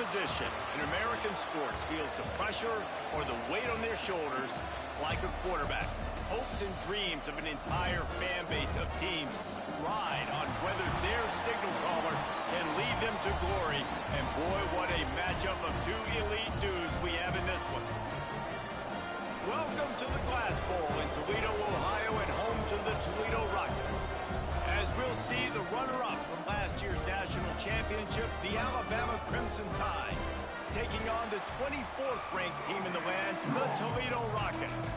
position in American sports feels the pressure or the weight on their shoulders like a quarterback. Hopes and dreams of an entire fan base of teams ride on whether their signal caller can lead them to glory. And boy, what a matchup of two elite dudes we have in this one. Welcome to the Glass Bowl in Toledo, Ohio, and home to the Toledo Rockets. As we'll see, the runner-up from last year's national championship, the Alabama Crimson Tide, taking on the 24th-ranked team in the land, the Toledo Rockets.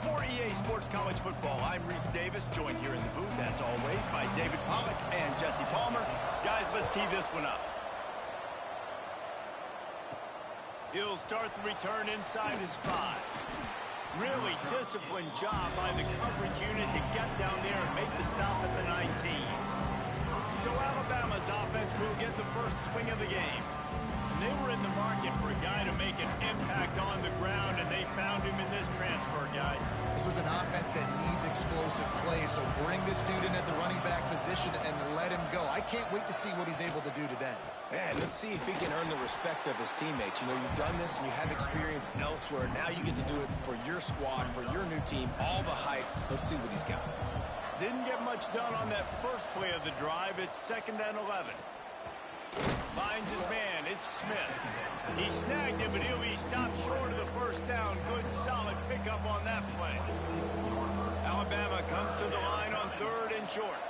For EA Sports College Football, I'm Reese Davis, joined here in the booth, as always, by David Pollack and Jesse Palmer. Guys, let's tee this one up. He'll start the return inside his 5. Really disciplined job by the coverage unit to get down there and make the stop at the 19. So Alabama's offense will get the first swing of the game. And they were in the market for a guy to make an impact on the ground, and they found him in this transfer, guys. This was an offense that needs explosive plays, so bring this dude in at the running back position and let him go. I can't wait to see what he's able to do today. Man, let's see if he can earn the respect of his teammates. You know, you've done this and you have experience elsewhere. Now you get to do it for your squad, for your new team, all the hype. Let's see what he's got. Didn't get much done on that first play of the drive. It's 2nd and 11. Finds his man. It's Smith. He snagged him, but he'll be stopped short of the first down. Good, solid pickup on that play. Alabama comes to the line on 3rd and short.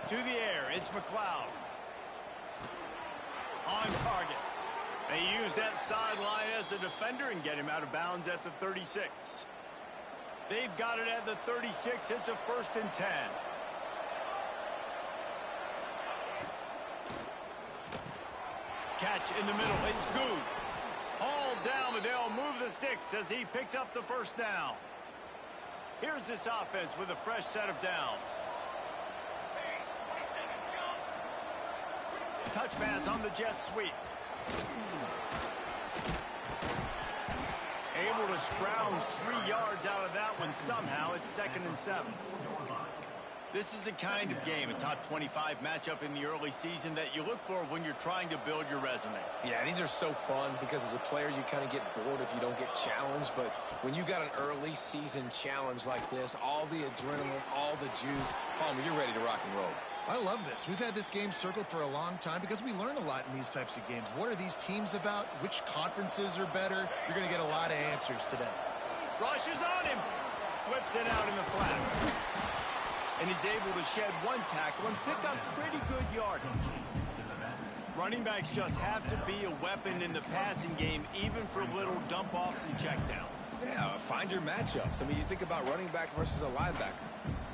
To the air, it's McLeod. On target. They use that sideline as a defender and get him out of bounds at the 36. They've got it at the 36. It's a 1st and 10. Catch in the middle. It's good. All down, but they'll move the sticks as he picks up the first down. Here's this offense with a fresh set of downs. Touch pass on the jet sweep. Able to scrounge 3 yards out of that one somehow. It's 2nd and 7. This is the kind of game, a top 25 matchup in the early season, that you look for when you're trying to build your resume. Yeah, these are so fun because as a player you kind of get bored if you don't get challenged. But when you got an early season challenge like this, all the adrenaline, all the juice, Palmer, you're ready to rock and roll. I love this. We've had this game circled for a long time because we learn a lot in these types of games. What are these teams about? Which conferences are better? You're going to get a lot of answers today. Rushes on him. Flips it out in the flat. And he's able to shed one tackle and pick up pretty good yardage. Running backs just have to be a weapon in the passing game, even for little dump-offs and checkdowns. Yeah, find your matchups. I mean, you think about running back versus a linebacker.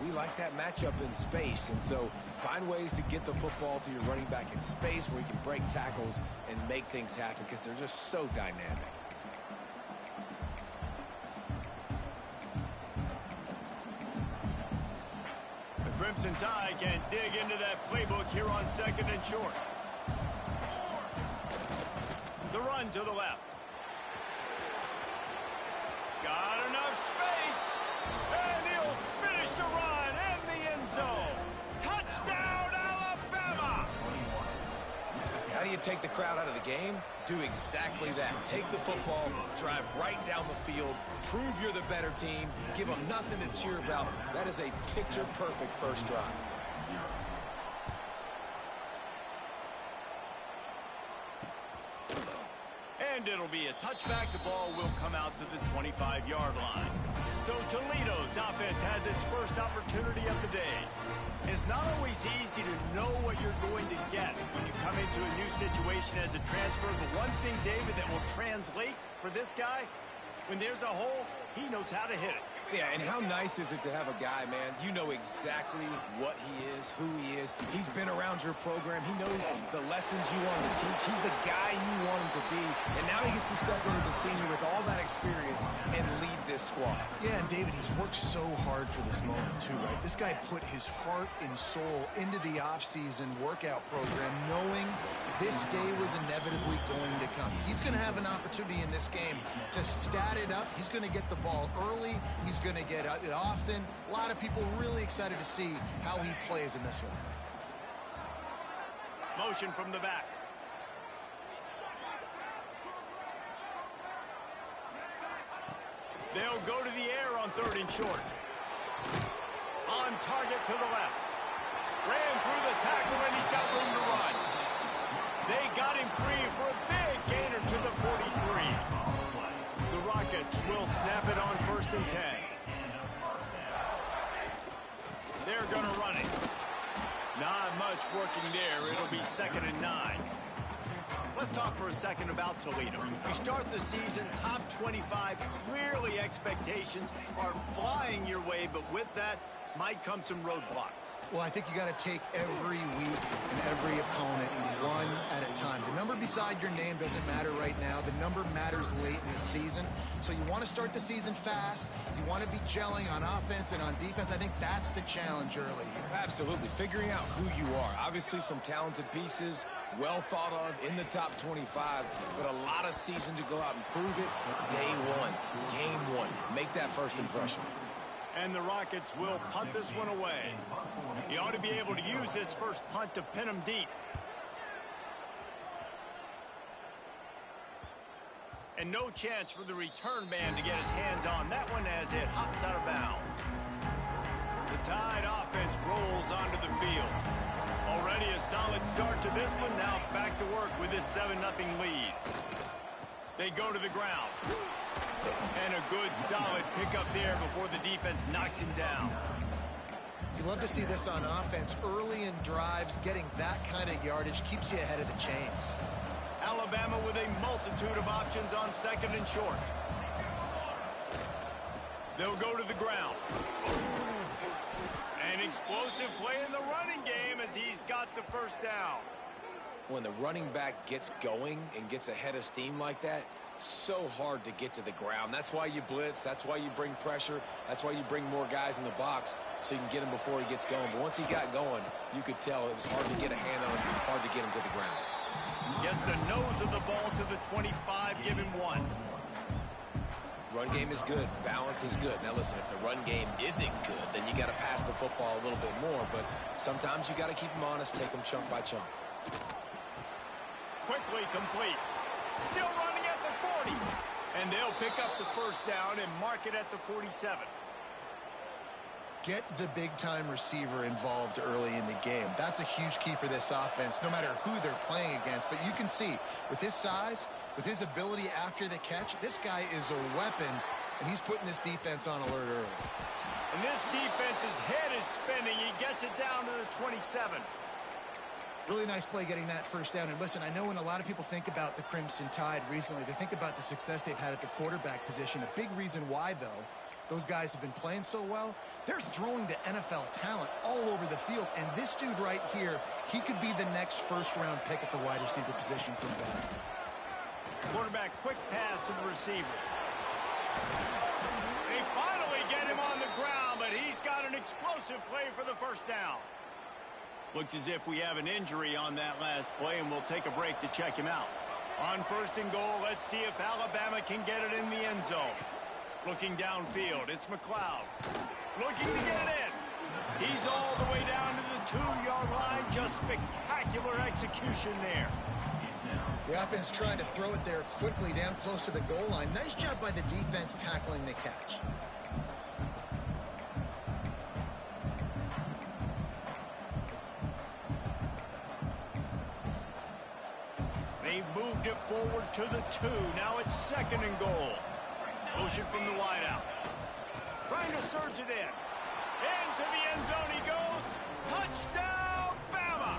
We like that matchup in space, and so find ways to get the football to your running back in space where you can break tackles and make things happen because they're just so dynamic. The Crimson Tide can dig into that playbook here on 2nd and short. The run to the left. Got enough space. And he'll finish the run and the end zone. Touchdown, Alabama! How do you take the crowd out of the game? Do exactly that. Take the football, drive right down the field, prove you're the better team, give them nothing to cheer about. That is a picture-perfect first drive. And it'll be a touchback. The ball will come out to the 25-yard line. So Toledo's offense has its first opportunity of the day. It's not always easy to know what you're going to get when you come into a new situation as a transfer. But one thing, David, that will translate for this guy, when there's a hole, he knows how to hit it. Yeah, and how nice is it to have a guy, man, you know exactly what he is, who he is. He's been around your program. He knows the lessons you want him to teach. He's the guy you want him to be. And now he gets to step in as a senior with all that experience and lead this squad. Yeah, and David, he's worked so hard for this moment too, right? This guy put his heart and soul into the offseason workout program knowing this day was inevitably going to come. He's going to have an opportunity in this game to stat it up. He's going to get the ball early. He's going to get it often. A lot of people really excited to see how he plays in this one. Motion from the back. They'll go to the air on 3rd and short. On target to the left. Ran through the tackle, and he's got room to run. They got him free for a big gainer to the 43. The Rockets will snap it on 1st and 10. They're going to run it. Not much working there. It'll be 2nd and 9. Let's talk for a second about Toledo. You start the season top 25. Clearly expectations are flying your way, but with that might come some roadblocks. Well, I think you got to take every week and every opponent one at a time. The number beside your name doesn't matter right now. The number matters late in the season. So you want to start the season fast. You want to be gelling on offense and on defense. I think that's the challenge early here. Absolutely. Figuring out who you are. Obviously some talented pieces, well thought of in the top 25, but a lot of season to go out and prove it. Day one, game one. Make that first impression. And the Rockets will punt this one away. He ought to be able to use this first punt to pin him deep. And no chance for the return man to get his hands on that one as it hops out of bounds. The Tide offense rolls onto the field. Already a solid start to this one. Now back to work with this 7-0 lead. They go to the ground. And a good, solid pickup there before the defense knocks him down. You love to see this on offense. Early in drives, getting that kind of yardage keeps you ahead of the chains. Alabama with a multitude of options on 2nd and short. They'll go to the ground. An explosive play in the running game as he's got the first down. When the running back gets going and gets ahead of steam like that, so hard to get to the ground. That's why you blitz. That's why you bring pressure. That's why you bring more guys in the box so you can get him before he gets going. But once he got going, you could tell it was hard to get a hand on him. It was hard to get him to the ground. Gets the nose of the ball to the 25. Give him 1. Run game is good. Balance is good. Now listen, if the run game isn't good, then you got to pass the football a little bit more. But sometimes you got to keep them honest, take them chunk by chunk. Quickly complete. Still running at the 40. And they'll pick up the first down and mark it at the 47. Get the big-time receiver involved early in the game. That's a huge key for this offense, no matter who they're playing against. But you can see, with his size, with his ability after the catch, this guy is a weapon, and he's putting this defense on alert early. And this defense's head is spinning. He gets it down to the 27. Really nice play getting that first down. And listen, I know when a lot of people think about the Crimson Tide recently, they think about the success they've had at the quarterback position. A big reason why, though, those guys have been playing so well, they're throwing the NFL talent all over the field. And this dude right here, he could be the next first-round pick at the wide receiver position from them. Quarterback quick pass to the receiver. They finally get him on the ground, but he's got an explosive play for the first down. Looks as if we have an injury on that last play, and we'll take a break to check him out. On 1st and goal, let's see if Alabama can get it in the end zone. Looking downfield, it's McLeod. Looking to get in. He's all the way down to the 2-yard line. Just spectacular execution there. The offense trying to throw it there quickly down close to the goal line. Nice job by the defense tackling the catch. They've moved it forward to the 2. Now it's 2nd and goal. Motion from the wideout. Trying to surge it in. Into the end zone he goes. Touchdown, Bama!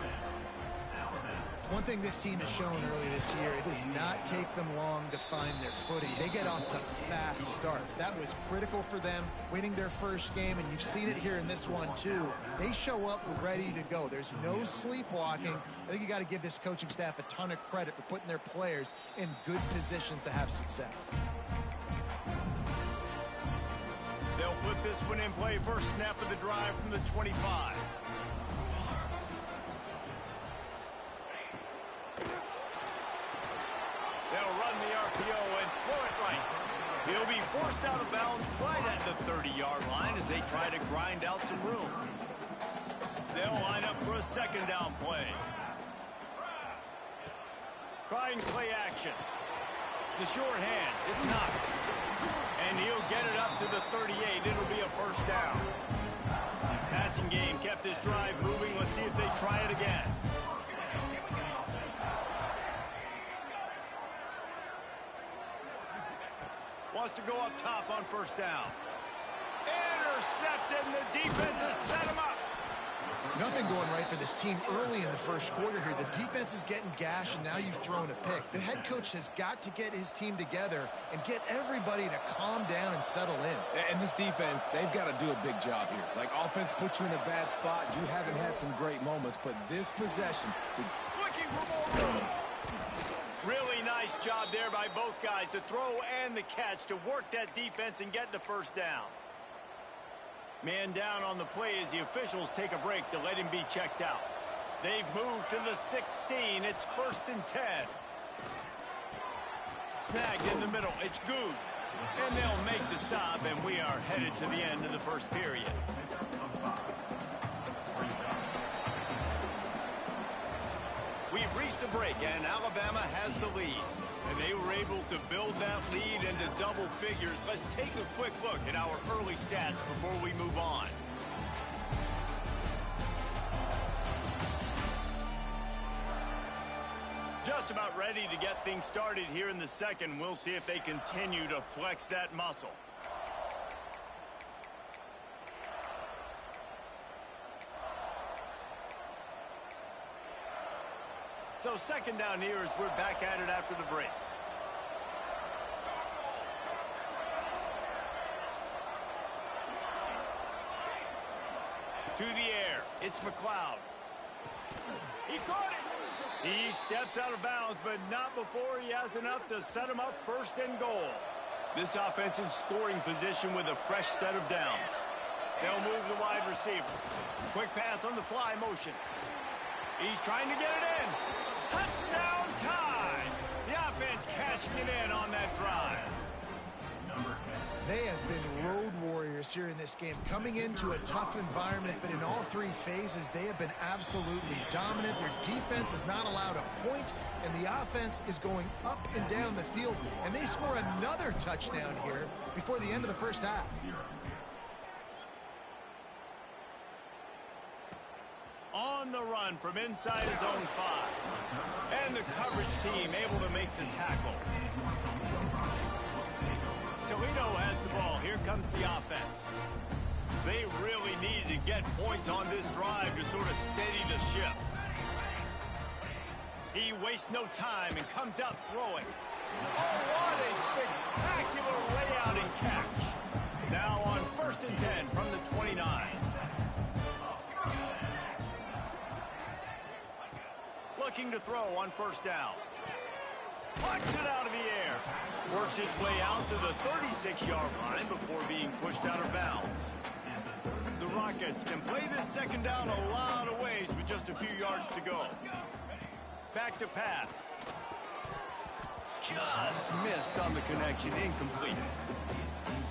One thing this team has shown early this year, it does not take them long to find their footing. They get off to fast starts. That was critical for them, winning their first game, and you've seen it here in this one too. They show up ready to go. There's no sleepwalking. I think you got to give this coaching staff a ton of credit for putting their players in good positions to have success. They'll put this one in play. First snap of the drive from the 25. They'll run the RPO and throw it right. He'll be forced out of bounds right at the 30-yard line as they try to grind out some room. They'll line up for a 2nd down play. Trying play action. The short hands, it's Knox. And he'll get it up to the 38. It'll be a first down. Passing game kept this drive moving. Let's see if they try it again. Wants to go up top on first down. Intercepted, and the defense has set him up. Nothing going right for this team early in the first quarter here. The defense is getting gashed, and now you've thrown a pick. The head coach has got to get his team together and get everybody to calm down and settle in. And this defense, they've got to do a big job here. Like, offense put you in a bad spot. You haven't had some great moments, but this possession... Looking for more room. Really nice job there by both guys to throw and the catch to work that defense and get the first down. Man down on the play as the officials take a break to let him be checked out. They've moved to the 16. It's 1st and 10. Snagged in the middle. It's good. And they'll make the stop, and we are headed to the end of the first period. We've reached a break, and Alabama has the lead. And they were able to build that lead into double figures. Let's take a quick look at our early stats before we move on. Just about ready to get things started here in the second. We'll see if they continue to flex that muscle. So second down here as we're back at it after the break. To the air. It's McLeod. He caught it. He steps out of bounds, but not before he has enough to set him up 1st and goal. This offense in scoring position with a fresh set of downs. They'll move the wide receiver. Quick pass on the fly motion. He's trying to get it in. Touchdown time! The offense cashing it in on that drive. They have been road warriors here in this game, coming into a tough environment, but in all three phases, they have been absolutely dominant. Their defense is not allowed a point, and the offense is going up and down the field, and they score another touchdown here before the end of the first half. On the run from inside his own 5. And the coverage team able to make the tackle. Toledo has the ball. Here comes the offense. They really needed to get points on this drive to sort of steady the ship. He wastes no time and comes out throwing. Oh, what a spectacular layout and catch. Now on 1st and 10 from the 29. Looking to throw on 1st down. Plucks it out of the air. Works his way out to the 36-yard line before being pushed out of bounds. The Rockets can play this second down a lot of ways with just a few yards to go. Back to pass. Just missed on the connection. Incomplete.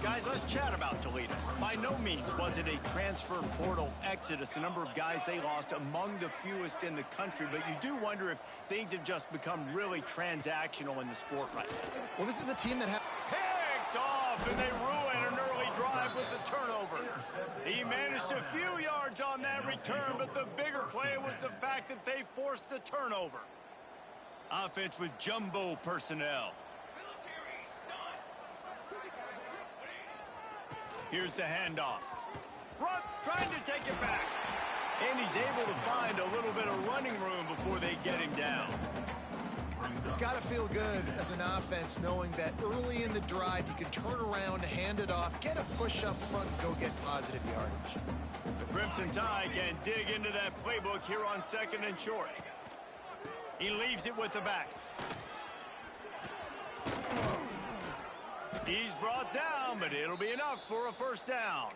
Guys, let's chat about Toledo. By no means was it a transfer portal exodus. The number of guys they lost among the fewest in the country, but you do wonder if things have just become really transactional in the sport right now. Well, this is a team that Picked off, and they ruin an early drive with the turnover. He managed a few yards on that return, but the bigger play was the fact that they forced the turnover. Offense with jumbo personnel. Here's the handoff. Run, trying to take it back. And he's able to find a little bit of running room before they get him down. It's got to feel good as an offense knowing that early in the drive you can turn around, hand it off, get a push up front, and go get positive yardage. The Crimson Tide can dig into that playbook here on 2nd and short. He leaves it with the back. He's brought down, but it'll be enough for a 1st down.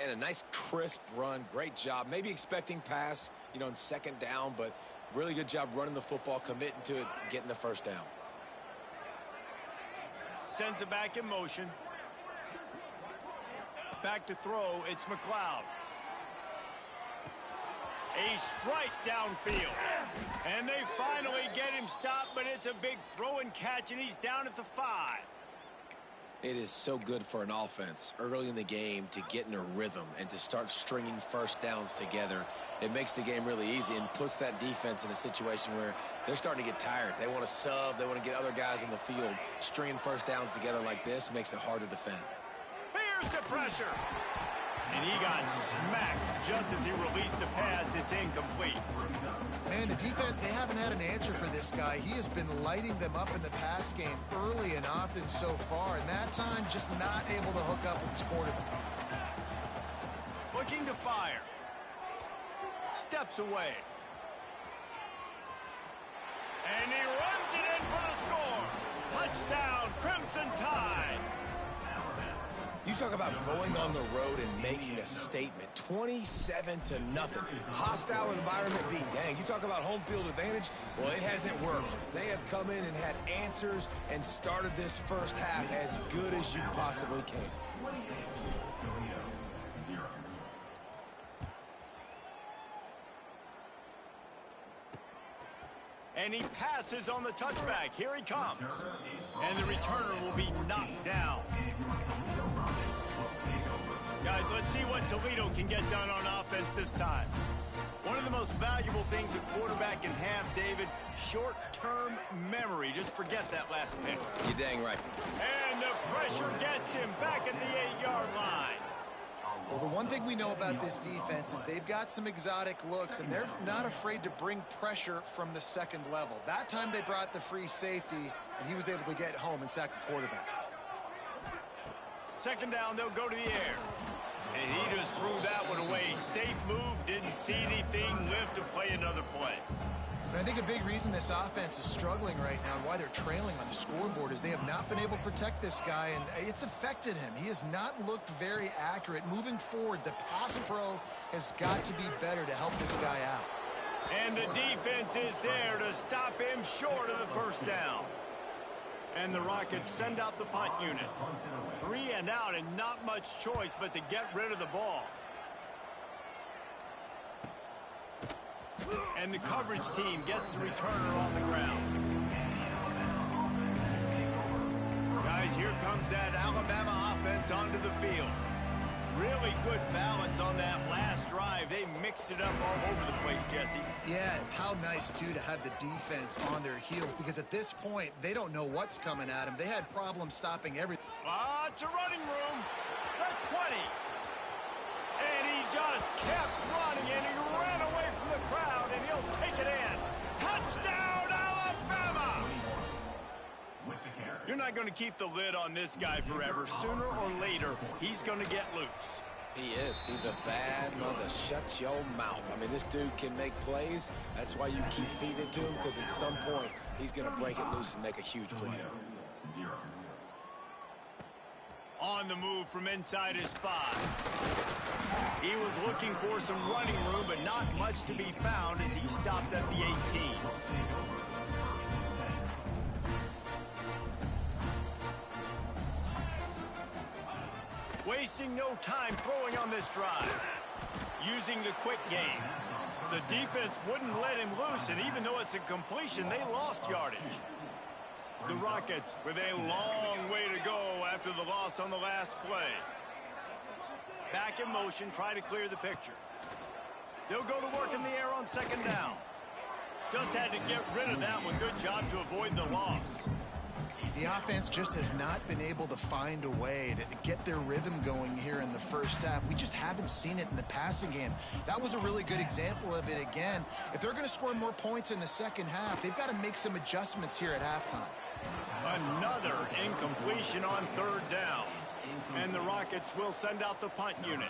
And a nice crisp run. Great job. Maybe expecting pass, in 2nd down, but really good job running the football, committing to it, getting the 1st down. Sends it back in motion. Back to throw. It's McLeod. A strike downfield. And they finally get him stopped, but it's a big throw and catch, and he's down at the 5. It is so good for an offense early in the game to get in a rhythm and to start stringing first downs together. It makes the game really easy and puts that defense in a situation where they're starting to get tired. They want to sub. They want to get other guys in the field. Stringing first downs together like this makes it hard to defend. Here's the pressure. And he got smacked just as he released the pass. It's incomplete. Man, the defense, they haven't had an answer for this guy. He has been lighting them up in the pass game early and often so far, and that time just not able to hook up with his quarterback. Looking to fire. Steps away. And he runs it in for the score. Touchdown, Crimson Tide. You talk about going on the road and making a statement. 27-0. Hostile environment be danged. You talk about home field advantage. Well, it hasn't worked. They have come in and had answers and started this first half as good as you possibly can. And he passes on the touchback. Here he comes. And the returner will be knocked down. Guys, let's see what Toledo can get done on offense this time. One of the most valuable things a quarterback can have, David, short-term memory. Just forget that last pick. You're dang right. And the pressure gets him back at the 8-yard line. Well, the one thing we know about this defense is they've got some exotic looks, and they're not afraid to bring pressure from the second level. That time they brought the free safety, and he was able to get home and sack the quarterback. Second down, they'll go to the air. And he just threw that one away. Safe move, didn't see anything, lived to play another play. And I think a big reason this offense is struggling right now and why they're trailing on the scoreboard is they have not been able to protect this guy, and it's affected him. He has not looked very accurate. Moving forward, the pass pro has got to be better to help this guy out. And the defense is there to stop him short of the first down. And the Rockets send out the punt unit. 3 and out, and not much choice but to get rid of the ball. And the coverage team gets the returner on the ground. Guys, here comes that Alabama offense onto the field. Really good balance on that last drive. They mixed it up all over the place, Jesse. Yeah, and how nice, too, to have the defense on their heels, because at this point, they don't know what's coming at them. They had problems stopping everything. Lots of running room. The 20. And he just kept running, and he ran away from the crowd, and he'll take it in. Touchdown, Alabama! You're not going to keep the lid on this guy forever. Sooner or later, he's going to get loose. He is. He's a bad mother. Shut your mouth. I mean, this dude can make plays. That's why you keep feeding it to him, because at some point, he's going to break it loose and make a huge play. On the move from inside his 5. He was looking for some running room, but not much to be found as he stopped at the 18. Wasting no time throwing on this drive. Using the quick game. The defense wouldn't let him loose, and even though it's a completion, they lost yardage. The Rockets with a long way to go after the loss on the last play. Back in motion, try to clear the picture. They'll go to work in the air on second down. Just had to get rid of that one. Good job to avoid the loss. The offense just has not been able to find a way to get their rhythm going here in the first half. We just haven't seen it in the passing game. That was a really good example of it again. If they're going to score more points in the second half, they've got to make some adjustments here at halftime. Another incompletion on third down. And the Rockets will send out the punt unit.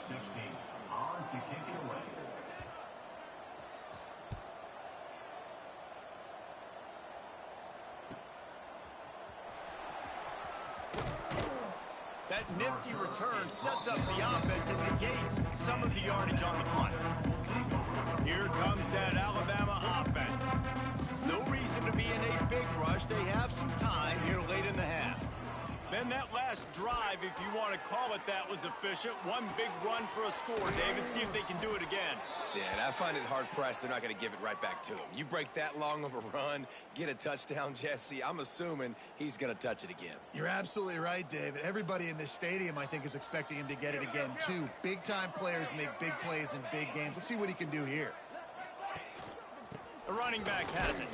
That nifty return sets up the offense and negates some of the yardage on the punt. Here comes that Alabama offense. No reason to be in a big rush. They have some time here late in the half. Then that last drive, if you want to call it that, was efficient. One big run for a score, David. See if they can do it again. Yeah, and I find it hard-pressed they're not going to give it right back to him. You break that long of a run, get a touchdown, Jesse, I'm assuming he's going to touch it again. You're absolutely right, David. Everybody in this stadium, I think, is expecting him to get it again, too. Big-time players make big plays in big games. Let's see what he can do here. The running back has it.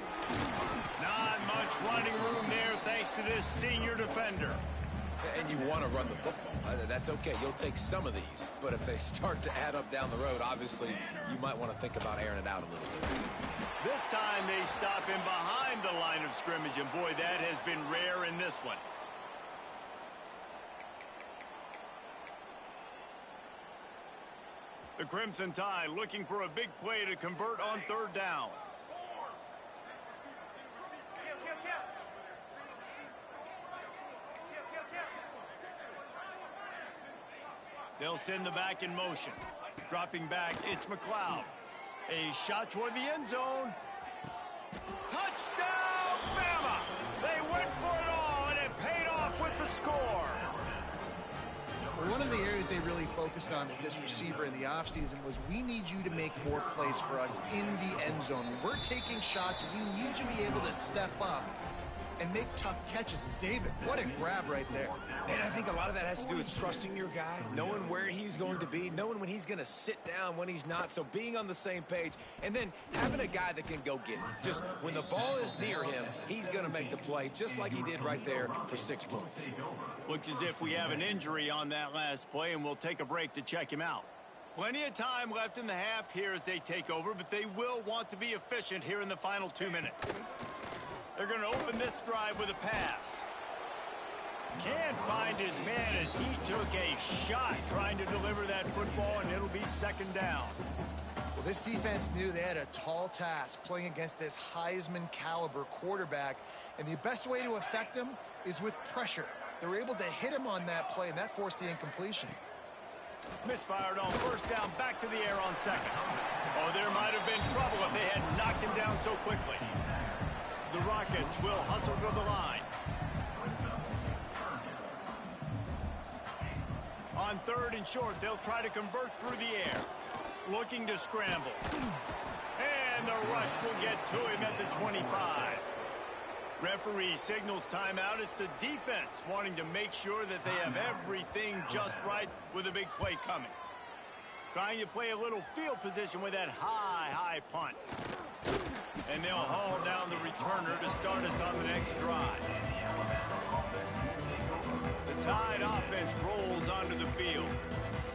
Not much running room there thanks to this senior defender. And you want to run the football. That's okay. You'll take some of these. But if they start to add up down the road, obviously, you might want to think about airing it out a little bit. This time they stop him behind the line of scrimmage, and boy, that has been rare in this one. The Crimson Tide looking for a big play to convert on third down. They'll send the back in motion. Dropping back, it's McLeod. A shot toward the end zone. Touchdown, Bama! They went for it all, and it paid off with the score. One of the areas they really focused on with this receiver in the offseason was we need you to make more plays for us in the end zone. When we're taking shots, we need you to be able to step up and make tough catches. And David, what a grab right there. And I think a lot of that has to do with trusting your guy, knowing where he's going to be, knowing when he's going to sit down, when he's not, so being on the same page, and then having a guy that can go get it. Just when the ball is near him, he's going to make the play, just like he did right there for 6 points. Looks as if we have an injury on that last play, and we'll take a break to check him out. Plenty of time left in the half here as they take over, but they will want to be efficient here in the final 2 minutes. They're going to open this drive with a pass. Can't find his man as he took a shot trying to deliver that football, and it'll be second down. Well, this defense knew they had a tall task playing against this Heisman caliber quarterback, and the best way to affect him is with pressure. They were able to hit him on that play, and that forced the incompletion. Misfired on first down, back to the air on second. Oh, there might have been trouble if they had knocked him down so quickly. The Rockets will hustle to the line. On third and short, they'll try to convert through the air. Looking to scramble. And the rush will get to him at the 25. Referee signals timeout. It's the defense wanting to make sure that they have everything just right with a big play coming. Trying to play a little field position with that high punt. And they'll haul down the returner to start us on the next drive. The Tide offense rolls onto the field.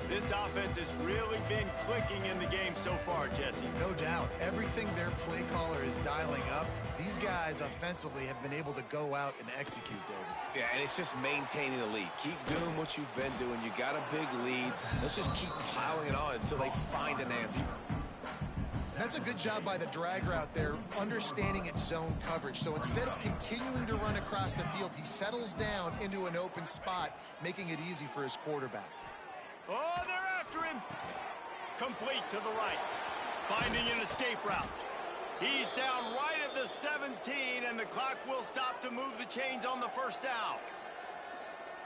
This offense has really been clicking in the game so far, Jesse. No doubt. Everything their play caller is dialing up, these guys offensively have been able to go out and execute, David. Yeah, and it's just maintaining the lead. Keep doing what you've been doing. You got a big lead. Let's just keep piling it on until they find an answer. That's a good job by the drag route there, understanding its zone coverage. So instead of continuing to run across the field, he settles down into an open spot, making it easy for his quarterback. Oh, they're after him. Complete to the right. Finding an escape route. He's down right at the 17, and the clock will stop to move the chains on the first down.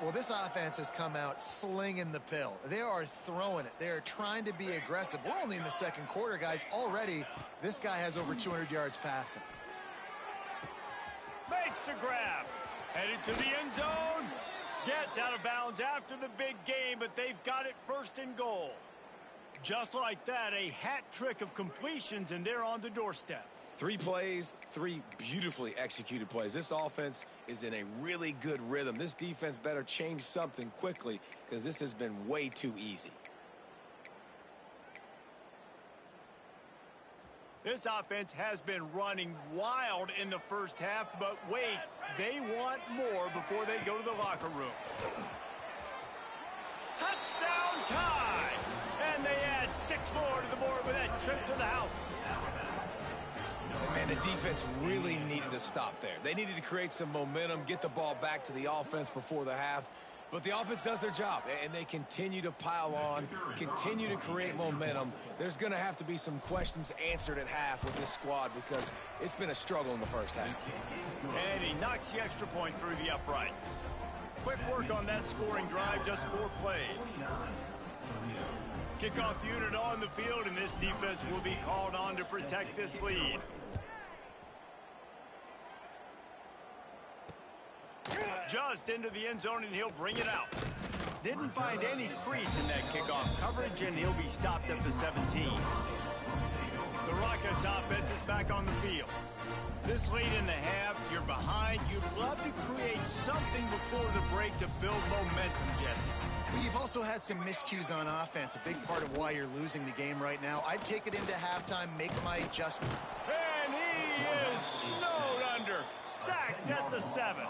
Well, this offense has come out slinging the pill. They are throwing it. They are trying to be aggressive. We're only in the second quarter, guys. Already, this guy has over 200 yards passing. Makes the grab. Headed to the end zone. Gets out of bounds after the big game, but they've got it first and goal. Just like that, a hat trick of completions, and they're on the doorstep. 3 plays, 3 beautifully executed plays. This offense is in a really good rhythm. This defense better change something quickly because this has been way too easy. This offense has been running wild in the first half, but wait, they want more before they go to the locker room. Touchdown Tide! And they add 6 more to the board with that trip to the house. And man, the defense really needed to stop there. They needed to create some momentum, get the ball back to the offense before the half. But the offense does their job, and they continue to pile on, continue to create momentum. There's going to have to be some questions answered at half with this squad because it's been a struggle in the first half. And he knocks the extra point through the uprights. Quick work on that scoring drive, just 4 plays. Kickoff unit on the field, and this defense will be called on to protect this lead. Just into the end zone, and he'll bring it out. Didn't find any crease in that kickoff coverage, and he'll be stopped at the 17. The Rockets offense is back on the field. This late in the half, you're behind. You'd love to create something before the break to build momentum, Jesse. Well, you've also had some miscues on offense, a big part of why you're losing the game right now. I'd take it into halftime, make my adjustment. And he is snowed under, sacked at the 7.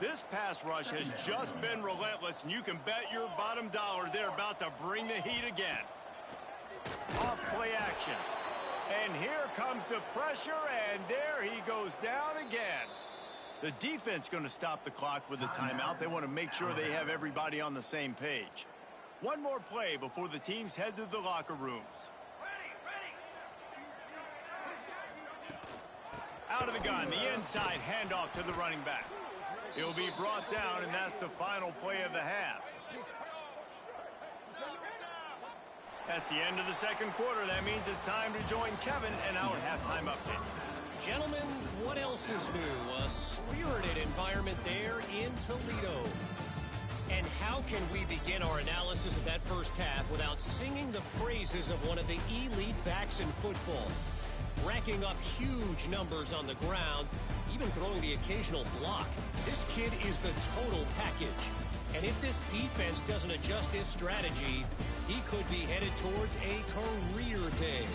This pass rush has just been relentless, and you can bet your bottom dollar they're about to bring the heat again. Off play action. And here comes the pressure, and there he goes down again. The defense going to stop the clock with a timeout. They want to make sure they have everybody on the same page. One more play before the teams head to the locker rooms. Out of the gun, the inside handoff to the running back. He'll be brought down, and that's the final play of the half. That's the end of the second quarter. That means it's time to join Kevin and our halftime update. Gentlemen, what else is new? A spirited environment there in Toledo. And how can we begin our analysis of that first half without singing the praises of one of the elite backs in football? Racking up huge numbers on the ground, even throwing the occasional block. This kid is the total package. And if this defense doesn't adjust its strategy, he could be headed towards a career day.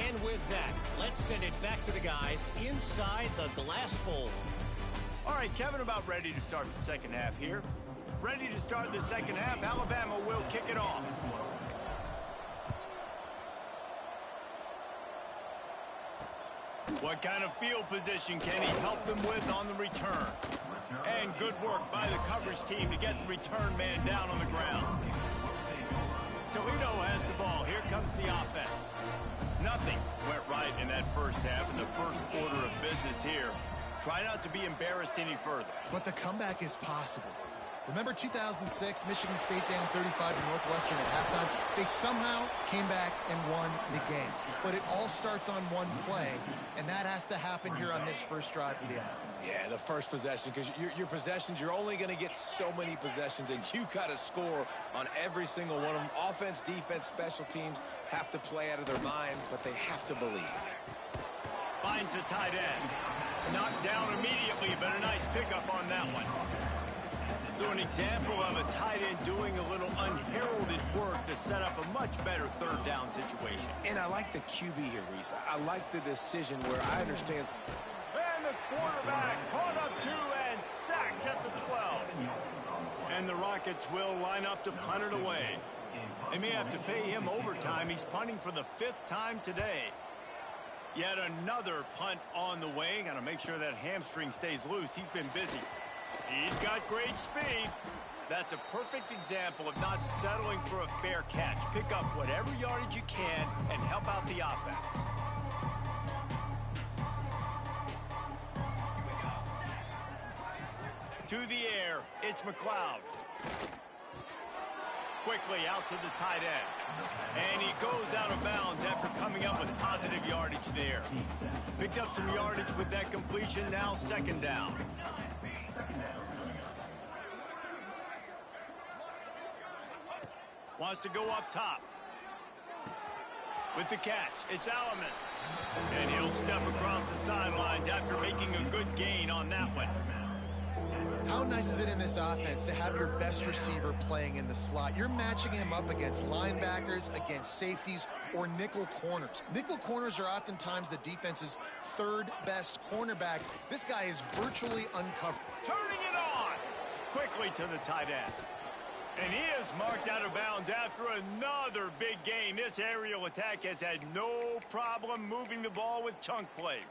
And with that, let's send it back to the guys inside the glass bowl. All right, Kevin, about ready to start the second half here. Ready to start the second half. Alabama will kick it off. What kind of field position can he help them with on the return? And good work by the coverage team to get the return man down on the ground. Toledo has the ball. Here comes the offense. Nothing went right in that first half, in the first order of business here. Try not to be embarrassed any further. But the comeback is possible. Remember 2006, Michigan State down 35 to Northwestern at halftime? They somehow came back and won the game. But it all starts on one play, and that has to happen here on this first drive for the offense. Yeah, the first possession, because your possessions, you're only going to get so many possessions, and you got to score on every single one of them. Offense, defense, special teams have to play out of their mind, but they have to believe. Finds the tight end. Knocked down immediately, but a nice pickup on that one. So an example of a tight end doing a little unheralded work to set up a much better third down situation. And I like the QB here, Reese. I like the decision where I understand. And the quarterback caught up to and sacked at the 12. And the Rockets will line up to punt it away. They may have to pay him overtime. He's punting for the 5th time today. Yet another punt on the way. Got to make sure that hamstring stays loose. He's been busy. He's got great speed. That's a perfect example of not settling for a fair catch. Pick up whatever yardage you can and help out the offense. To the air, it's McLeod. Quickly out to the tight end. And he goes out of bounds after coming up with positive yardage there. Picked up some yardage with that completion, now second down. Wants to go up top. With the catch, it's Alleman. And he'll step across the sidelines after making a good gain on that one. How nice is it in this offense to have your best receiver playing in the slot? You're matching him up against linebackers, against safeties, or nickel corners. Nickel corners are oftentimes the defense's 3rd best cornerback. This guy is virtually uncovered. Turning it on! Quickly to the tight end. And he is marked out of bounds after another big gain. This aerial attack has had no problem moving the ball with chunk plays.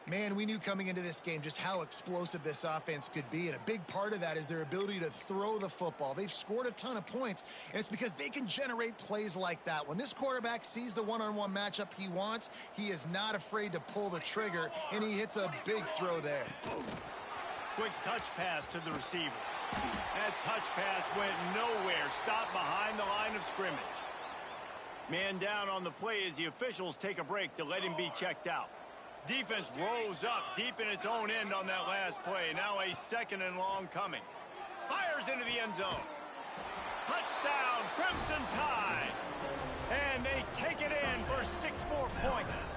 Man, we knew coming into this game just how explosive this offense could be, and a big part of that is their ability to throw the football. They've scored a ton of points, and it's because they can generate plays like that. When this quarterback sees the one-on-one matchup he wants, he is not afraid to pull the trigger, and he hits a big throw there. quick touch pass to the receiver. That touch pass went nowhere. Stopped behind the line of scrimmage. Man down on the play as the officials take a break to let him be checked out. Defense rose up deep in its own end on that last play. Now a 2nd and long coming. Fires into the end zone. Touchdown, Crimson Tide. And they take it in for 6 more points.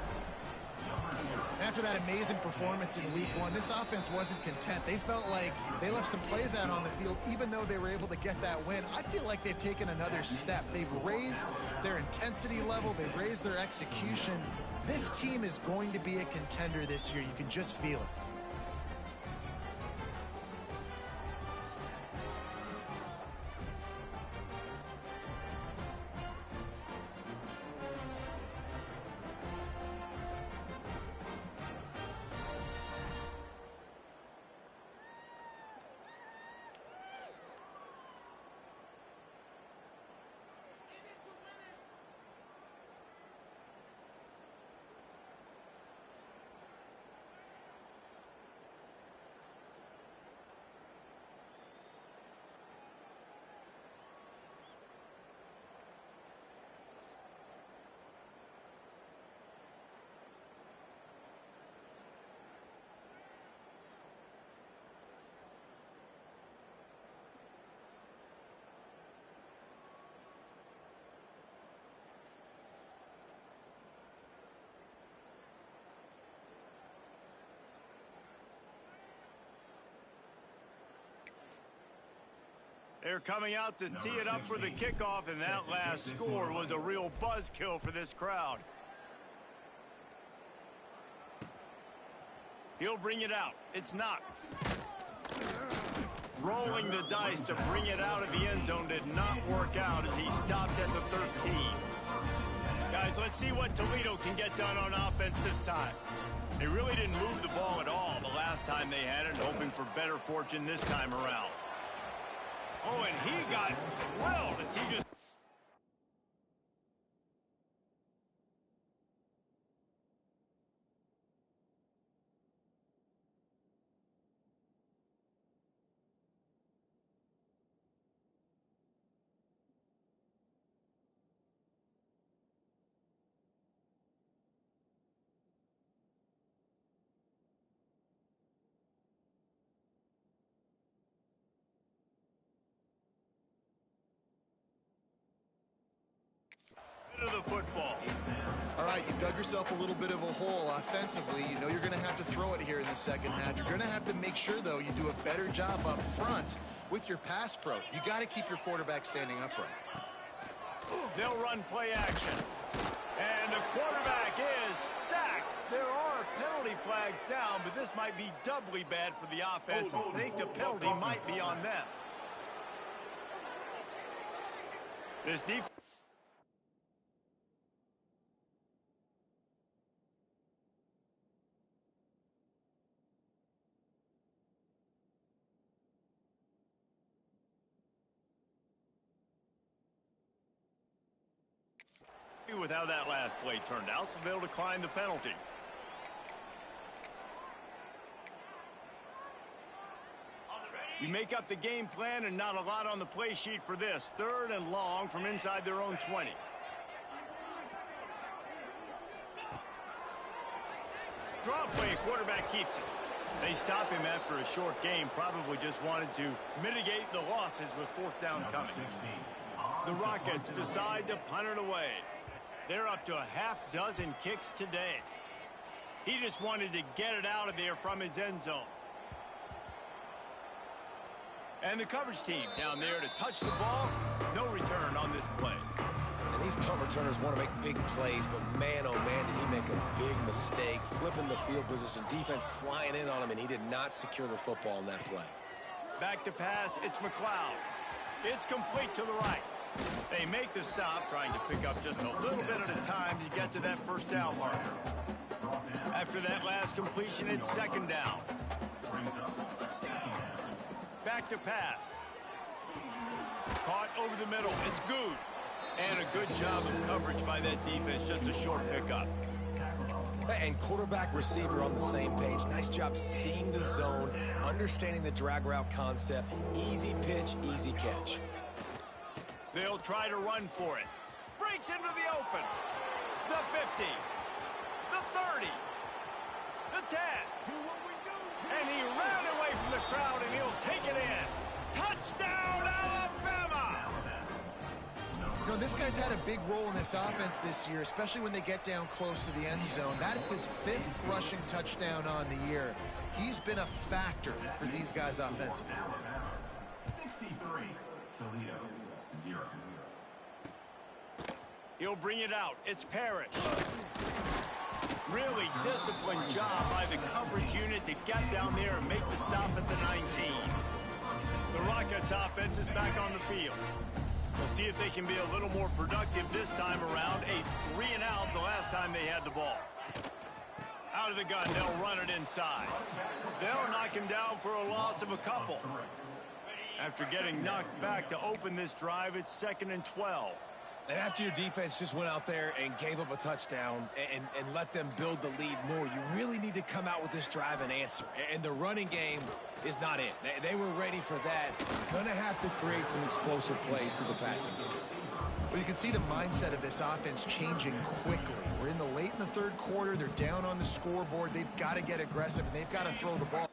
After that amazing performance in week 1, this offense wasn't content. They felt like they left some plays out on the field, even though they were able to get that win. I feel like they've taken another step. They've raised their intensity level. They've raised their execution. This team is going to be a contender this year. You can just feel it. They're coming out to tee it up for the kickoff, and that last score was a real buzzkill for this crowd. He'll bring it out. It's Knox. Rolling the dice to bring it out of the end zone did not work out as he stopped at the 13. Guys, let's see what Toledo can get done on offense this time. They really didn't move the ball at all the last time they had it, hoping for better fortune this time around. Oh, and he got drilled as he just... of the football. All right, you've dug yourself a little bit of a hole offensively. You know you're going to have to throw it here in the second half. You're going to have to make sure, though, you do a better job up front with your pass pro. You got to keep your quarterback standing upright. They'll run play action. And the quarterback is sacked. There are penalty flags down, but this might be doubly bad for the offense. I think the penalty might be on them. This defense... with how that last play turned out, so they'll decline the penalty. You make up the game plan and not a lot on the play sheet for this. 3rd and long from inside their own 20. Draw play, quarterback keeps it. They stop him after a short game, probably just wanted to mitigate the losses with 4th down coming. The Rockets decide to punt it away. They're up to a half-dozen kicks today. He just wanted to get it out of there from his end zone. And the coverage team down there to touch the ball. No return on this play. And these punt returners want to make big plays, but man, oh man, did he make a big mistake. Flipping the field position, defense flying in on him, and he did not secure the football in that play. Back to pass, it's McLeod. It's complete to the right. They make the stop, trying to pick up just a little bit at a time to get to that 1st down marker. After that last completion, it's 2nd down. Back to pass. Caught over the middle. It's good. And a good job of coverage by that defense. Just a short pickup. And quarterback, receiver on the same page. Nice job seeing the zone, understanding the drag route concept. Easy pitch, easy catch. They'll try to run for it. Breaks into the open. The 50. The 30. The 10. And he ran away from the crowd, and he'll take it in. Touchdown, Alabama! You know, this guy's had a big role in this offense this year, especially when they get down close to the end zone. That's his 5th rushing touchdown on the year. He's been a factor for these guys offensively. 63, Toledo, 0. He'll bring it out. It's Parrish. Really disciplined job by the coverage unit to get down there and make the stop at the 19. The Rockets offense is back on the field. We'll see if they can be a little more productive this time around. A 3-and-out the last time they had the ball. Out of the gun, they'll run it inside. They'll knock him down for a loss of a couple. After getting knocked back to open this drive, it's 2nd and 12. And after your defense just went out there and gave up a touchdown and let them build the lead more, you really need to come out with this drive and answer. And the running game is not it. They were ready for that. Gonna have to create some explosive plays through the passing game. Well, you can see the mindset of this offense changing quickly. We're in the late in the 3rd quarter. They're down on the scoreboard. They've got to get aggressive, and they've got to throw the ball.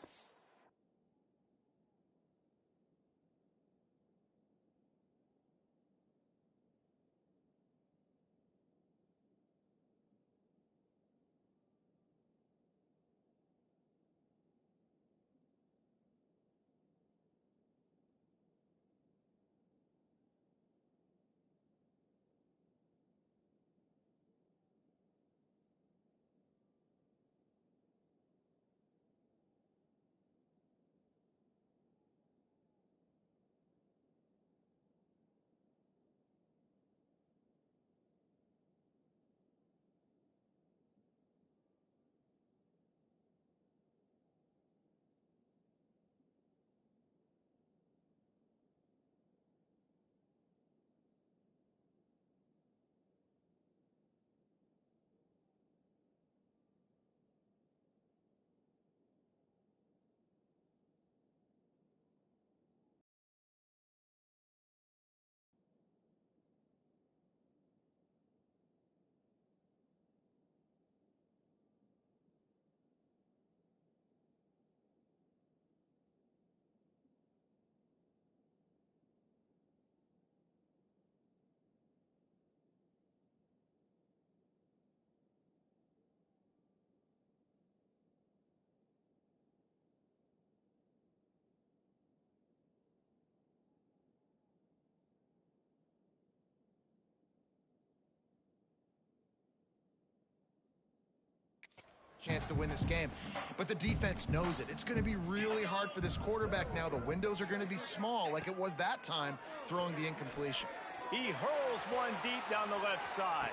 Chance to win this game, but the defense knows it. It's going to be really hard for this quarterback now. The windows are going to be small like it was that time throwing the incompletion. He hurls one deep down the left side.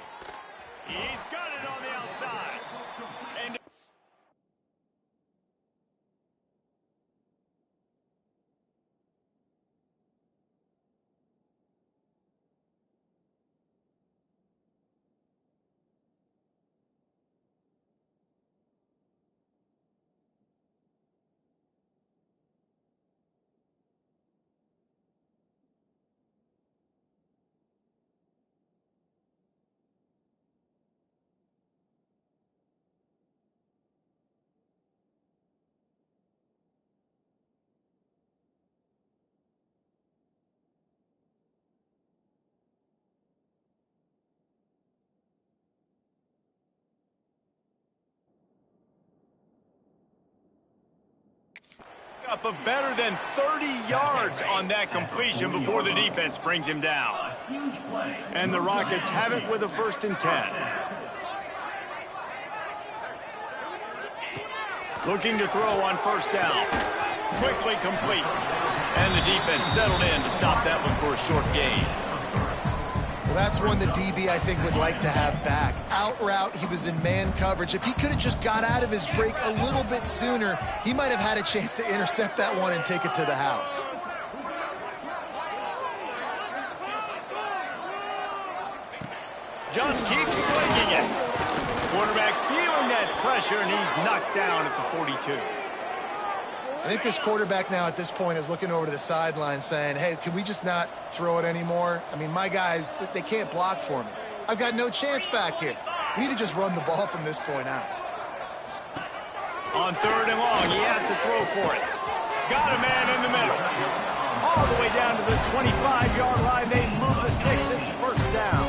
He's got it on the outside. And up of better than 30 yards on that completion before the defense brings him down. And the Rockets have it with a 1st and 10. Looking to throw on 1st down. Quickly complete. And the defense settled in to stop that one for a short gain. Well, that's one the DB, I think, would like to have back. Out route, he was in man coverage. If he could have just got out of his break a little bit sooner, he might have had a chance to intercept that one and take it to the house. Just keep swinging it. Quarterback feeling that pressure, and he's knocked down at the 42. I think this quarterback now at this point is looking over to the sideline saying, hey, can we just not throw it anymore? I mean, my guys, they can't block for me. I've got no chance back here. We need to just run the ball from this point out. On 3rd and long, he has to throw for it. Got a man in the middle. All the way down to the 25-yard line. They move the sticks. It's first down.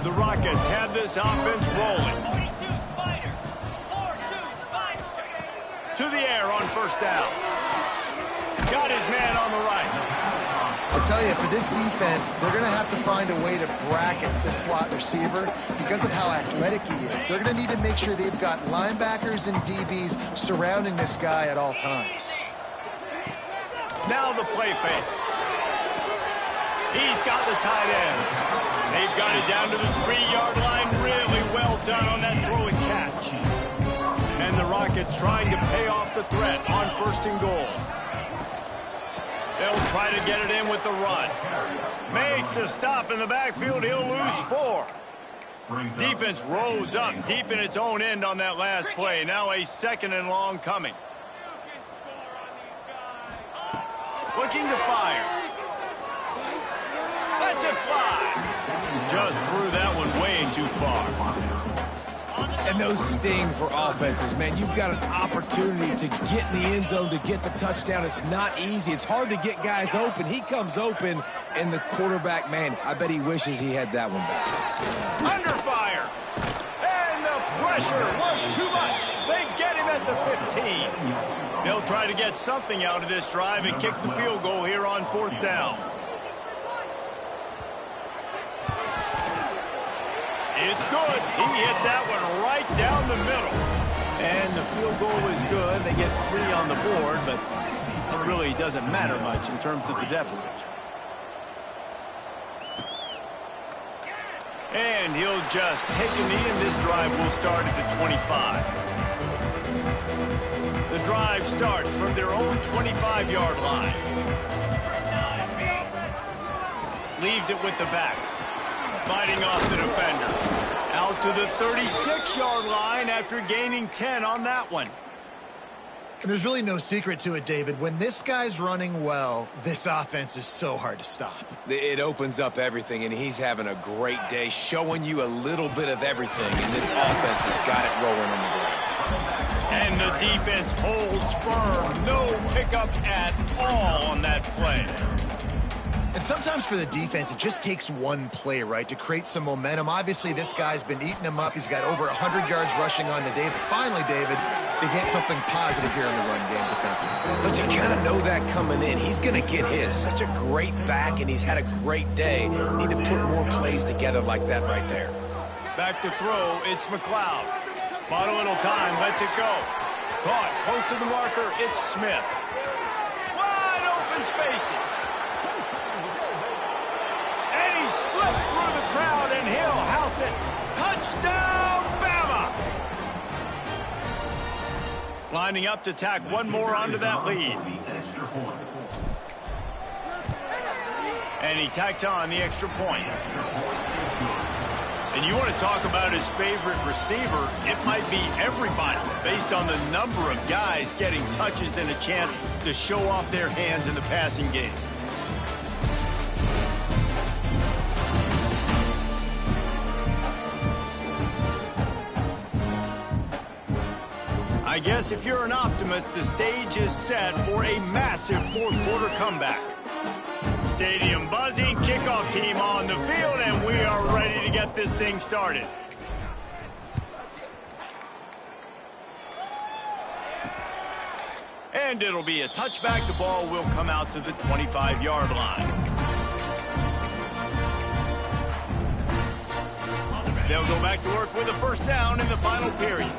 The Rockets have this offense rolling. To the air on first down. Got his man on the right. I'll tell you, for this defense, they're going to have to find a way to bracket this slot receiver because of how athletic he is. They're going to need to make sure they've got linebackers and DBs surrounding this guy at all times. Now the play fake. He's got the tight end. They've got it down to the 3-yard line. Really well done on that throw and catch. And the Rockets trying to pay off the threat on 1st and goal. They'll try to get it in with the run. Makes a stop in the backfield. He'll lose 4. Defense rose up deep in its own end on that last play. Now a 2nd and long coming. Looking to fire. Lets it fly. Just threw that one way too far. And those sting for offenses, man. You've got an opportunity to get in the end zone, to get the touchdown. It's not easy. It's hard to get guys open. He comes open, and the quarterback, man, I bet he wishes he had that one back. Under fire. And the pressure was too much. They get him at the 15. They'll try to get something out of this drive and kick the field goal here on 4th down. It's good. He hit that one right down the middle. And the field goal is good. They get 3 on the board, but it really doesn't matter much in terms of the deficit. And he'll just take a knee, and this drive will start at the 25. The drive starts from their own 25-yard line. Leaves it with the back. Fighting off the defender. Out to the 36-yard line after gaining 10 on that one. And there's really no secret to it, David. When this guy's running well, this offense is so hard to stop. It opens up everything, and he's having a great day, showing you a little bit of everything, and this offense has got it rolling on the ground. And the defense holds firm. No pickup at all on that play. And sometimes for the defense, it just takes one play, right, to create some momentum. Obviously, this guy's been eating him up. He's got over 100 yards rushing on the day. But finally, David, they get something positive here in the run game defensively. But you kind of know that coming in. He's going to get his. Such a great back, and he's had a great day. Need to put more plays together like that right there. Back to throw, it's McLeod. Bought a little time, lets it go. Caught, close to the marker, it's Smith. Wide open spaces. And he slipped through the crowd, and he'll house it. Touchdown, Bama! Lining up to tack one more onto that lead. And he tacked on the extra point. And you want to talk about his favorite receiver, it might be everybody based on the number of guys getting touches and a chance to show off their hands in the passing game. I guess if you're an optimist, the stage is set for a massive fourth-quarter comeback. Stadium buzzing, kickoff team on the field, and we are ready to get this thing started. And it'll be a touchback. The ball will come out to the 25-yard line. They'll go back to work with a first down in the final period.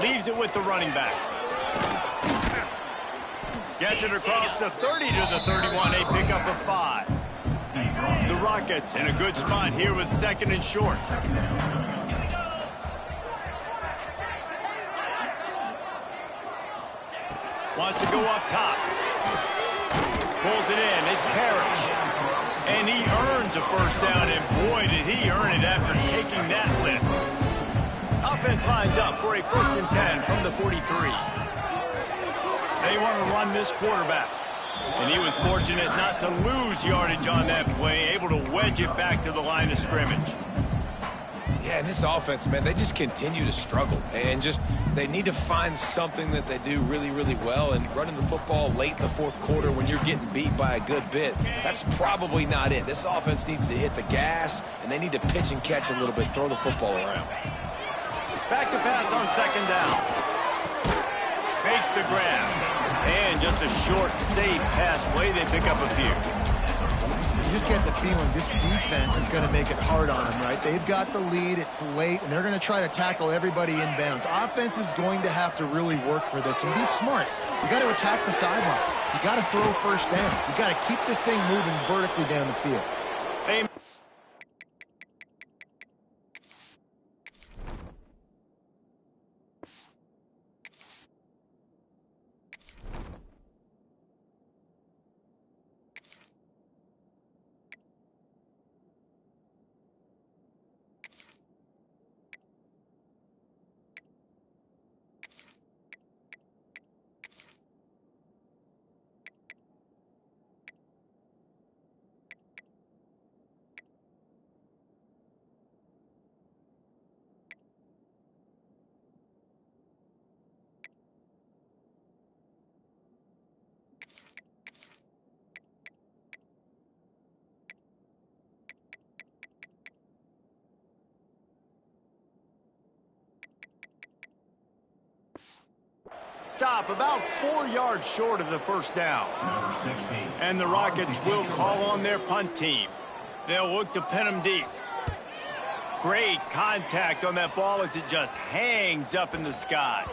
Leaves it with the running back. Gets it across the 30 to the 31, a pickup of 5. The Rockets in a good spot here with second and short. Wants to go up top. Pulls it in. It's Parrish. And he earns a first down, and boy, did he earn it after taking that lift. Offense lines up for a 1st and 10 from the 43. They want to run this quarterback. And he was fortunate not to lose yardage on that play, able to wedge it back to the line of scrimmage. Yeah, and this offense, man, they just continue to struggle. And they need to find something that they do really, really well. And running the football late in the 4th quarter when you're getting beat by a good bit, that's probably not it. This offense needs to hit the gas, and they need to pitch and catch a little bit, throw the football around. Back to pass on 2nd down. Makes the grab. And just a short, safe pass play. They pick up a few. You just get the feeling this defense is going to make it hard on them, right? They've got the lead. It's late, and they're going to try to tackle everybody inbounds. Offense is going to have to really work for this and be smart. You got to attack the sidelines. You got to throw first downs. You got to keep this thing moving vertically down the field. Hey. Stop about 4 yards short of the first down. And the Rockets will call on their punt team. They'll look to pin them deep. Great contact on that ball as it just hangs up in the sky.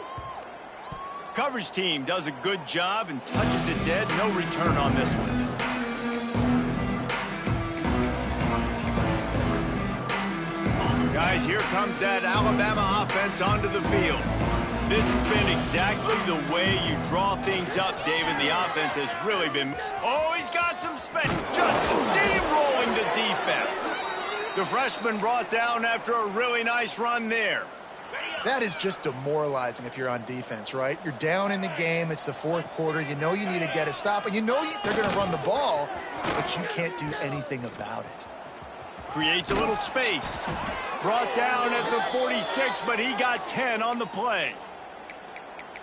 Coverage team does a good job and touches it dead. No return on this one. Guys, here comes that Alabama offense onto the field. This has been exactly the way you draw things up, David. The offense has really been... Oh, he's got some spin. Just steamrolling the defense. The freshman brought down after a really nice run there. That is just demoralizing if you're on defense, right? You're down in the game. It's the 4th quarter. You know you need to get a stop, and you know they're going to run the ball, but you can't do anything about it. Creates a little space. Brought down at the 46, but he got 10 on the play.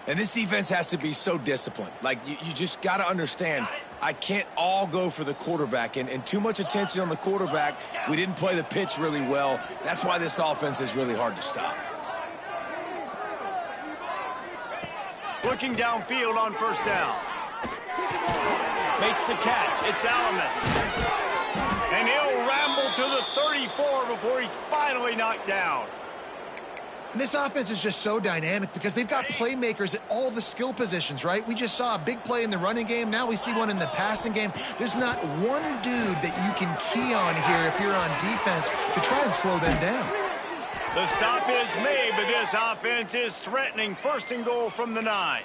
And this defense has to be so disciplined. Like, you just got to understand, I can't all go for the quarterback. And too much attention on the quarterback. We didn't play the pitch really well. That's why this offense is really hard to stop. Looking downfield on first down. Makes the catch. It's Alleman. And he'll ramble to the 34 before he's finally knocked down. And this offense is just so dynamic because they've got playmakers at all the skill positions, right? We just saw a big play in the running game. Now we see one in the passing game. There's not one dude that you can key on here if you're on defense to try and slow them down. The stop is made, but this offense is threatening. 1st and goal from the 9.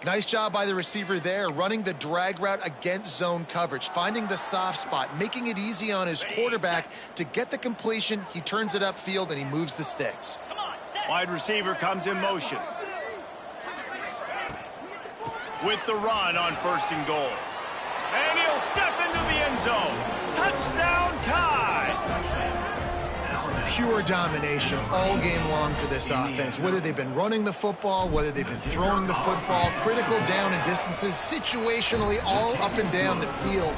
Nice job by the receiver there, running the drag route against zone coverage, finding the soft spot, making it easy on his quarterback to get the completion. He turns it upfield, and he moves the sticks. Wide receiver comes in motion. With the run on 1st and goal. And he'll step into the end zone. Touchdown tie! Pure domination all game long for this offense. Whether they've been running the football, whether they've been throwing the football, critical down and distances, situationally all up and down the field.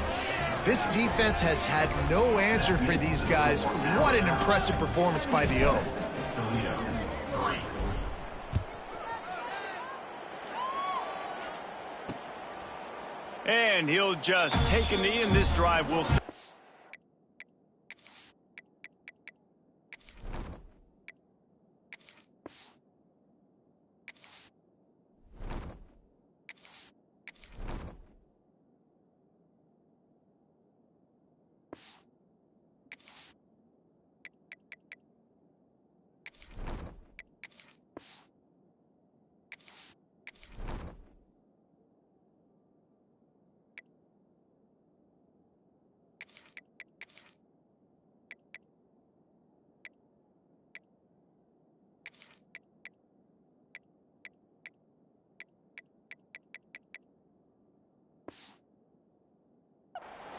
This defense has had no answer for these guys. What an impressive performance by the O. And he'll just take a knee, and this drive will start.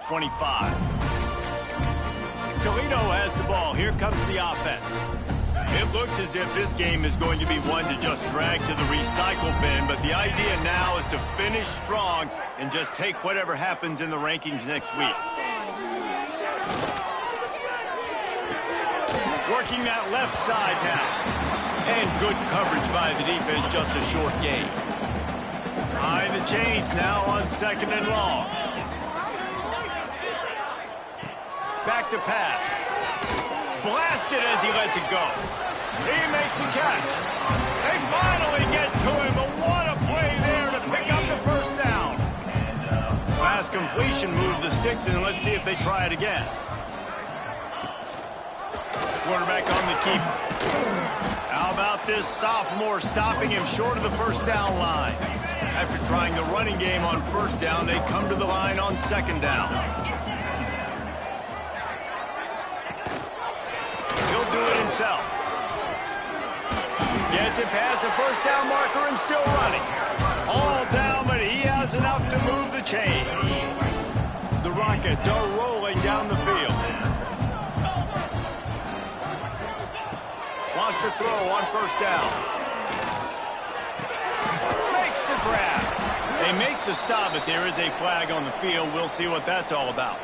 25. Toledo has the ball. Here comes the offense. It looks as if this game is going to be one to just drag to the recycle bin, but the idea now is to finish strong and just take whatever happens in the rankings next week. Working that left side now. And good coverage by the defense, just a short gain. Behind the chains now on 2nd and long. Back to pass. Blasted as he lets it go. He makes the catch. They finally get to him, but what a play there to pick up the first down. Last completion moved the sticks, and let's see if they try it again. Quarterback on the keeper. How about this sophomore stopping him short of the first down line? After trying the running game on first down, they come to the line on 2nd down. He'll do it himself. Gets it past the first down marker and still running. All down, but he has enough to move the chains. The Rockets are rolling down the field. Wants to throw on first down. Makes the grab. They make the stop, but there is a flag on the field. We'll see what that's all about.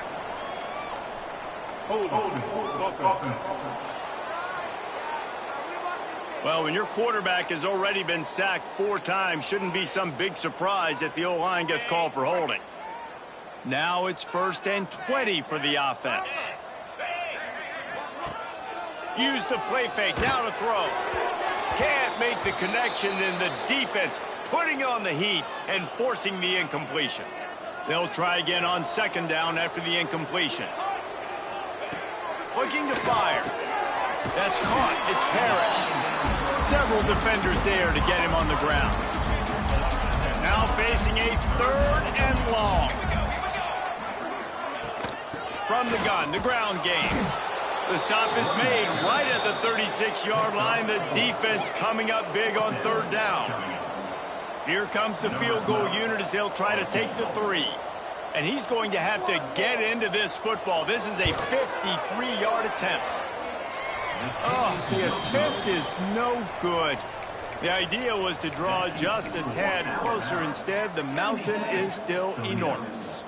Well, when your quarterback has already been sacked 4 times, shouldn't be some big surprise if the O-line gets called for holding. Now it's 1st and 20 for the offense. Use the play fake, now to throw. Can't make the connection, and the defense putting on the heat and forcing the incompletion. They'll try again on 2nd down after the incompletion. Looking to fire. That's caught. It's Parrish. Several defenders there to get him on the ground. Now facing a 3rd and long. From the gun, the ground game. The stop is made right at the 36-yard line. The defense coming up big on 3rd down. Here comes the field goal unit as they'll try to take the 3. And he's going to have to get into this football. This is a 53-yard attempt. Oh, the attempt is no good. The idea was to draw just a tad closer. Instead, the mountain is still enormous.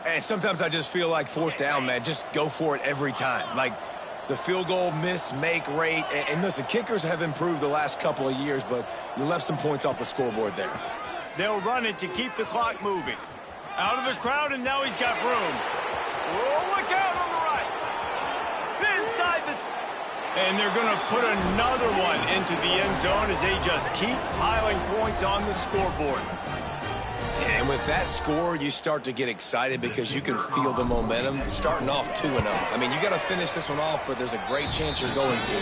And sometimes I just feel like 4th down, man. Just go for it every time. Like the field goal miss-make rate. And listen, kickers have improved the last couple of years, but you left some points off the scoreboard there. They'll run it to keep the clock moving. Out of the crowd, and now he's got room. Oh, look out on the right. Inside the... And they're going to put another one into the end zone as they just keep piling points on the scoreboard. And with that score, you start to get excited because you can feel the momentum starting off 2-0. I mean, you got to finish this one off, but there's a great chance you're going to.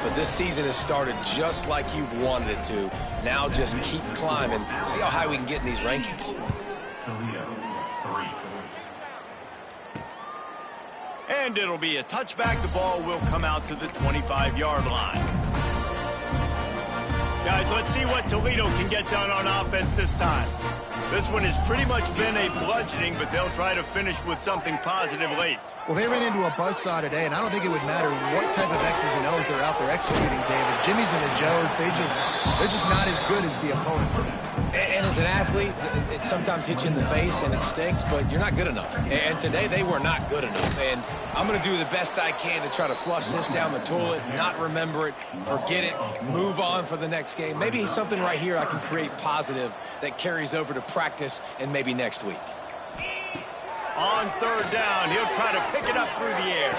But this season has started just like you've wanted it to. Now just keep climbing. See how high we can get in these rankings. Toledo, 3. And it'll be a touchback. The ball will come out to the 25-yard line. Guys, let's see what Toledo can get done on offense this time. This one has pretty much been a bludgeoning, but they'll try to finish with something positive late. Well, they ran into a buzzsaw today, and I don't think it would matter what type of X's and O's they're out there executing, David. Jimmy's and the Joes, they're just not as good as the opponent today. And as an athlete, it sometimes hits you in the face and it stinks, but you're not good enough. And today they were not good enough. And I'm going to do the best I can to try to flush this down the toilet, not remember it, forget it, move on for the next game. Maybe something right here I can create positive that carries over to practice and maybe next week. On 3rd down, he'll try to pick it up through the air.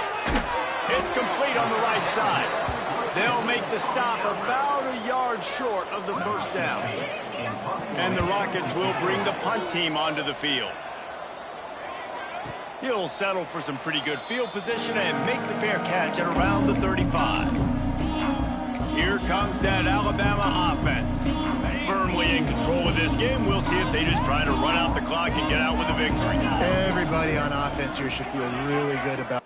It's complete on the right side. They'll make the stop about a yard short of the first down. And the Rockets will bring the punt team onto the field. He'll settle for some pretty good field position and make the fair catch at around the 35. Here comes that Alabama offense. Firmly in control of this game. We'll see if they just try to run out the clock and get out with a victory. Everybody on offense here should feel really good about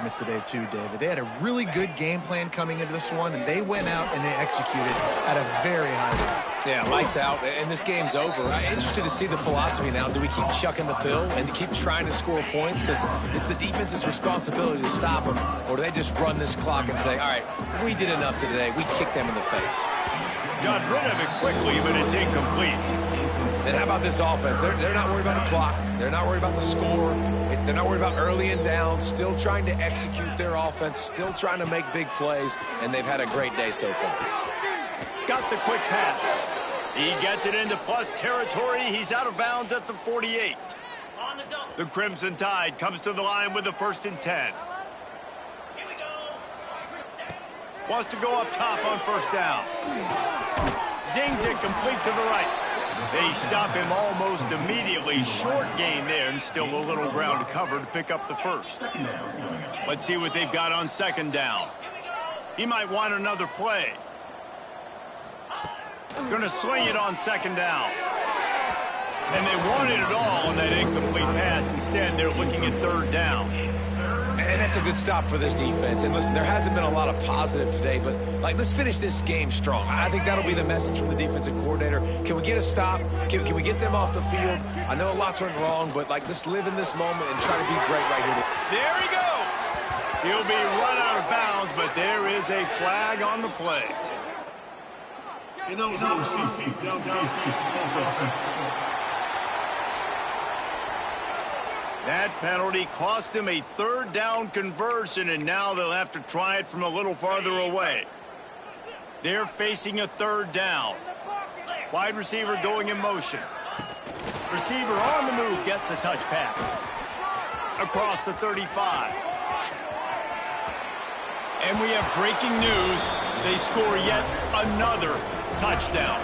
compliments today too, David. They had a really good game plan coming into this one, and they went out and they executed at a very high level. Yeah, lights out, and this game's over. I'm interested to see the philosophy now. Do we keep chucking the pill and to keep trying to score points because it's the defense's responsibility to stop them, or do they just run this clock and say, all right, we did enough today. We kicked them in the face. Got rid of it quickly, but it's incomplete. And how about this offense? They're not worried about the clock. They're not worried about the score. They're not worried about early and down. Still trying to execute their offense. Still trying to make big plays. And they've had a great day so far. Got the quick pass. He gets it into plus territory. He's out of bounds at the 48. The Crimson Tide comes to the line with the 1st and 10. Wants to go up top on 1st down. Zings it complete to the right. They stop him almost immediately. Short gain there, and still a little ground to cover to pick up the 1st. Let's see what they've got on 2nd down. He might want another play. Going to swing it on 2nd down. And they wanted it all on that incomplete pass. Instead, they're looking at 3rd down. And that's a good stop for this defense. And listen, there hasn't been a lot of positive today, but let's finish this game strong. I think that'll be the message from the defensive coordinator. Can we get a stop? Can we get them off the field? I know lots went wrong, but let's live in this moment and try to be great right here. There he goes. He'll be run out of bounds, but there is a flag on the play. That penalty cost him a 3rd down conversion, and now they'll have to try it from a little farther away. They're facing a 3rd down. Wide receiver going in motion. Receiver on the move gets the touch pass. Across the 35. And we have breaking news. They score yet another touchdown.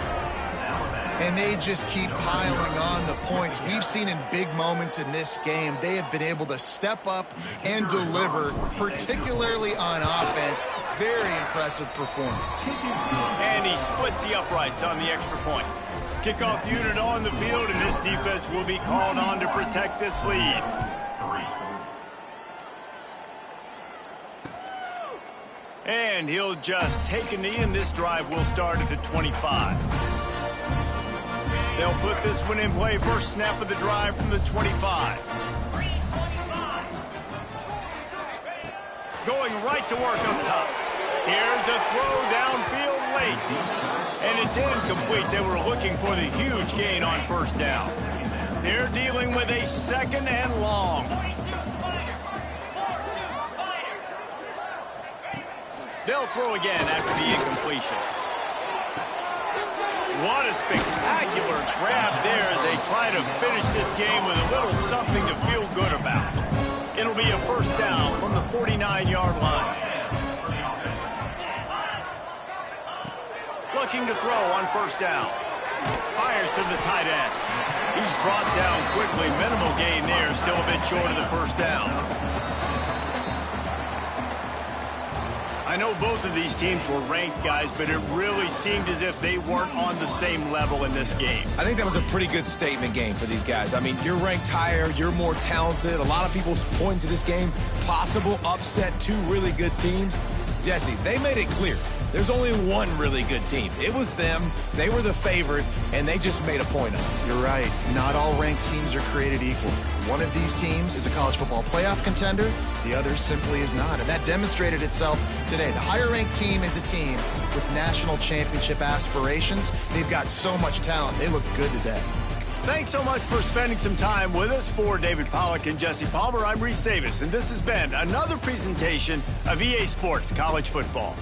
And they just keep piling on the points. We've seen in big moments in this game, they have been able to step up and deliver, particularly on offense. Very impressive performance. And he splits the uprights on the extra point. Kickoff unit on the field, and this defense will be called on to protect this lead. And he'll just take a knee, and this drive will start at the 25. They'll put this one in play. First snap of the drive from the 25. Going right to work up top. Here's a throw downfield late. And it's incomplete. They were looking for the huge gain on 1st down. They're dealing with a 2nd and long. They'll throw again after the incompletion. What a spectacular grab there as they try to finish this game with a little something to feel good about. It'll be a 1st down from the 49-yard line. Looking to throw on 1st down. Fires to the tight end. He's brought down quickly. Minimal gain there, still a bit short of the 1st down. I know both of these teams were ranked, guys, but it really seemed as if they weren't on the same level in this game. I think that was a pretty good statement game for these guys. I mean, you're ranked higher, you're more talented. A lot of people point to this game, possible upset, 2 really good teams. Jesse, they made it clear. There's only one really good team. It was them. They were the favorite, and they just made a point of it. You're right. Not all ranked teams are created equal. One of these teams is a college football playoff contender. The other simply is not. And that demonstrated itself today. The higher-ranked team is a team with national championship aspirations. They've got so much talent. They look good today. Thanks so much for spending some time with us. For David Pollack and Jesse Palmer, I'm Reese Davis, and this has been another presentation of EA Sports College Football.